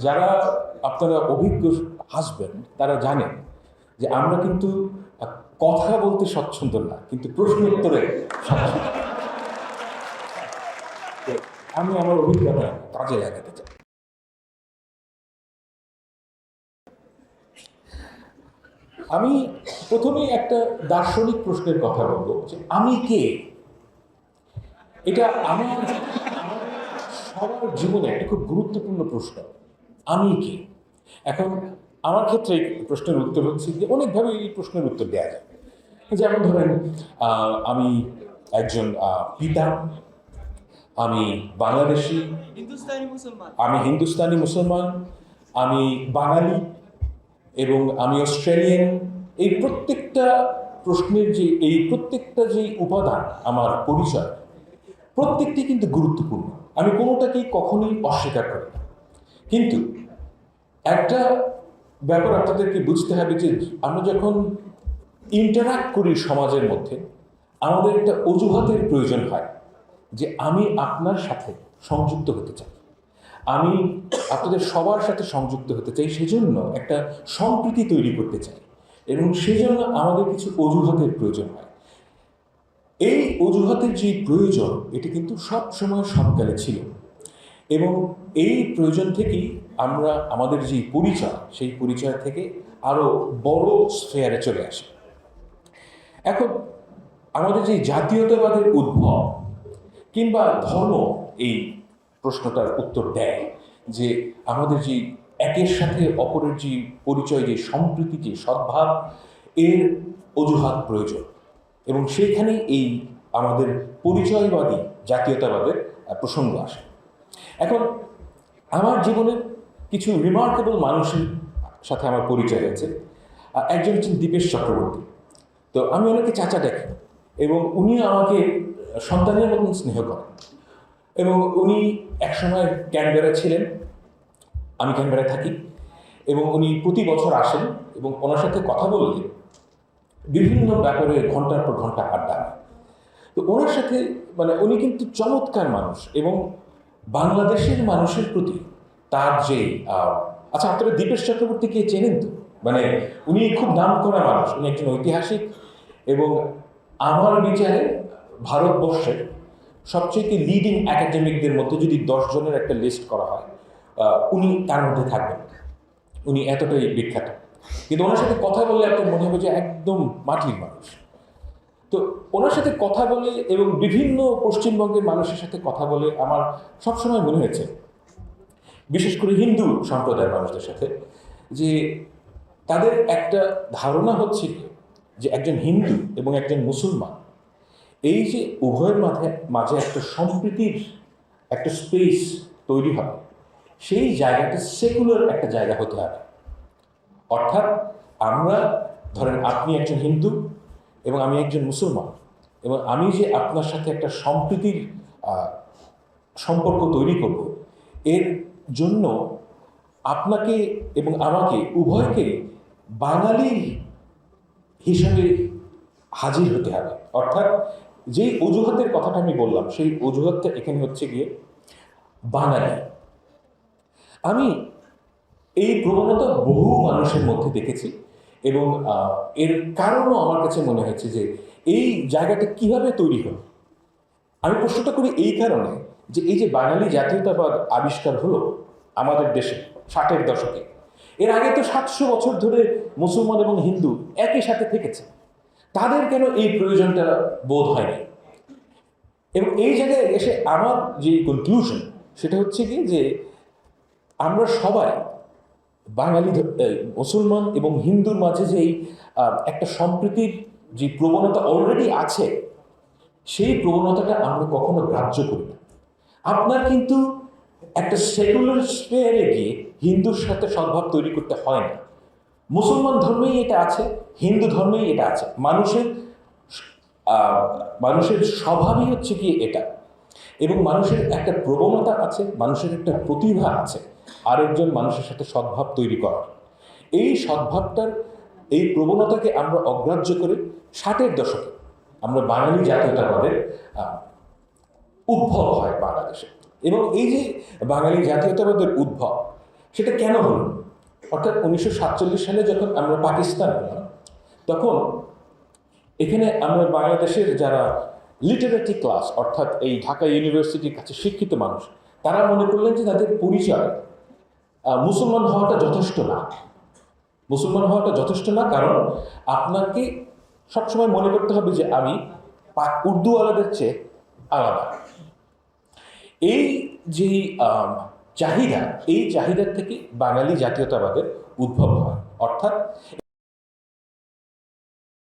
যারা আপনারা অভিজ্ঞ হাসবেন তারা জানেন যে আমরা কিন্তু কথা বলতে স্বচ্ছন্দ না, কিন্তু প্রশ্ন উত্তরে স্বচ্ছন্দ। তো আমি আমার অভিজ্ঞতা কাজে লাগাতে চাই। আমি প্রথমেই একটা দার্শনিক প্রশ্নের কথা বলবো যে আমি কে। এটা আমার সবার জীবনে একটা খুব গুরুত্বপূর্ণ প্রশ্ন, আমি কে। এখন আমার ক্ষেত্রে এই প্রশ্নের উত্তর হচ্ছে যে অনেকভাবে এই প্রশ্নের উত্তর দেওয়া যায়। যেমন ধরেন আমি একজন পিতা, আমি বাংলাদেশি, আমি হিন্দুস্তানি মুসলমান, আমি বাঙালি এবং আমি অস্ট্রেলিয়ান। এই প্রত্যেকটা প্রশ্নের যে প্রত্যেকটা যে উপাদান আমার পরিচয়, প্রত্যেকটি কিন্তু গুরুত্বপূর্ণ। আমি কোনোটাকেই কখনোই অস্বীকার করি না। কিন্তু একটা ব্যাপার আপনাদেরকে বুঝতে হবে যে আমরা যখন ইন্টারাক্ট করি সমাজের মধ্যে, আমাদের একটা অজুহাতের প্রয়োজন হয় যে আমি আপনার সাথে সংযুক্ত হতে চাই, আমি আপনাদের সবার সাথে সংযুক্ত হতে চাই, সেজন্য একটা সম্প্রীতি তৈরি করতে চাই এবং সেজন্য আমাদের কিছু অজুহাতের প্রয়োজন হয়। এই অজুহাতের যে প্রয়োজন, এটি কিন্তু সব সময় সবকালে ছিল এবং এই প্রয়োজন থেকেই আমরা আমাদের যে পরিচয়, সেই পরিচয় থেকে আরও বড় স্ফেয়ারে চলে আসি। এখন আমাদের যে জাতীয়তাবাদের উদ্ভব কিংবা ধর্ম এই প্রশ্নটার উত্তর দেয় যে আমাদের যে একের সাথে অপরের যে পরিচয়, যে সম্প্রীতি, যে সদ্ভাব, এর অজুহাত প্রয়োজন এবং সেইখানেই এই আমাদের পরিচয়বাদী জাতীয়তাবাদের প্রসঙ্গ আসে। এখন আমার জীবনে কিছু রিমার্কেবল মানুষের সাথে আমার পরিচয় হয়েছে। একজন হচ্ছেন দীপেশ চক্রবর্তী। তো আমি ওনাকে চাচা ডাকি এবং উনি আমাকে সন্তানের মতন স্নেহ করেন এবং উনি একসময় ক্যানবেরা ছিলেন, আমি ক্যানবেরায় থাকি এবং উনি প্রতি বছর আসেন এবং ওনার সাথে কথা বললে বিভিন্ন ব্যাপারে ঘন্টার পর ঘন্টা আড্ডা। তো ওনার সাথে উনি কিন্তু চমৎকার মানুষ এবং বাংলাদেশের মানুষের প্রতি তার যে আচ্ছা, আপনারা দীপেশ চক্রবর্তীকে চেনেন তো? উনি খুব নাম করা মানুষ, উনি একজন ঐতিহাসিক এবং আমার বিচারে ভারতবর্ষের সবচেয়ে লিডিং একাডেমিকদের মধ্যে যদি 10 জনের একটা লিস্ট করা হয়, উনি তার মধ্যে থাকবেন। উনি এতটাই বিখ্যাত। কিন্তু ওনার সাথে কথা বললে আপনার মনে হবে যে একদম মাটির মানুষ। তো ওনার সাথে কথা বলে এবং বিভিন্ন পশ্চিমবঙ্গের মানুষের সাথে কথা বলে আমার সবসময় মনে হয়েছে, বিশেষ করে হিন্দু সম্প্রদায়ের মানুষদের সাথে, যে তাদের একটা ধারণা হচ্ছে যে একজন হিন্দু এবং একজন মুসলমান, এই যে উভয়ের মাঝে একটা সম্প্রীতির একটা স্পেস তৈরি হবে, সেই জায়গাটা সেকুলার একটা জায়গা হতে হবে। অর্থাৎ আমরা ধরেন আপনি একজন হিন্দু এবং আমি একজন মুসলমান এবং আমি যে আপনার সাথে একটা সম্প্রীতির সম্পর্ক তৈরি করব, এর জন্য আপনাকে এবং আমাকে উভয়কে বাঙালি হিসাবে হাজির হতে হবে। অর্থাৎ যেই অজুহাতের কথাটা আমি বললাম, সেই অজুহাতটা এখানে হচ্ছে গিয়ে বাঙালি। আমি এই প্রবণতা বহু মানুষের মধ্যে দেখেছি এবং এর কারণও আমার কাছে মনে হয়েছে যে এই জায়গাটা কিভাবে তৈরি হলো। আমি প্রশ্নটা করি এই কারণে যে এই যে বাঙালি জাতীয়তাবাদ আবিষ্কার হলো আমাদের দেশে 60-এর দশকে, এর আগে তো 700 বছর ধরে মুসলমান এবং হিন্দু একই সাথে থেকেছে, তাদের কেন এই প্রয়োজনটা বোধ হয়নি? এবং এই জায়গায় এসে আমার যে কনক্লুশন, সেটা হচ্ছে কি যে আমরা সবাই বাঙালি, মুসলমান এবং হিন্দুর মাঝে যেই একটা সম্প্রীতির যে প্রবণতা অলরেডি আছে, সেই প্রবণতাটা আমরা কখনো গ্রাহ্য করি না। আপনার কিন্তু একটা সেকুলার স্পেয়ারে গিয়ে হিন্দুর সাথে সদ্ভাব তৈরি করতে হয় না। মুসলমান ধর্মেই এটা আছে, হিন্দু ধর্মেই এটা আছে। মানুষের স্বভাবই হচ্ছে কি এটা, এবং মানুষের একটা প্রবণতা আছে, মানুষের একটা প্রতিভা আছে আরেকজন মানুষের সাথে সদ্ভাব তৈরি করার। এই সদ্ভাবটার এই প্রবণতাকে আমরা অগ্রাহ্য করে 60-এর দশকে আমরা বাঙালি জাতীয়তাবাদের উদ্ভব হয় বাংলাদেশে। এবং এই যে বাঙালি জাতীয়তাবাদের উদ্ভব, সেটা কেন হলো? অর্থাৎ 1947 সালে যখন আমরা পাকিস্তান হলাম, তখন এখানে আমরা বাংলাদেশের যারা লিটারেটি ক্লাস, অর্থাৎ এই ঢাকা ইউনিভার্সিটির কাছে শিক্ষিত মানুষ, তারা মনে করলেন যে তাদের পরিচয় মুসলমান হওয়াটা যথেষ্ট না। মুসলমান হওয়াটা যথেষ্ট না, কারণ আপনাকে সবসময় মনে করতে হবে যে আমি উর্দুওয়ালাদের চেয়ে আলাদা। এই যে চাহিদা, এই চাহিদার থেকে বাঙালি জাতীয়তাবাদের উদ্ভব হয়। অর্থাৎ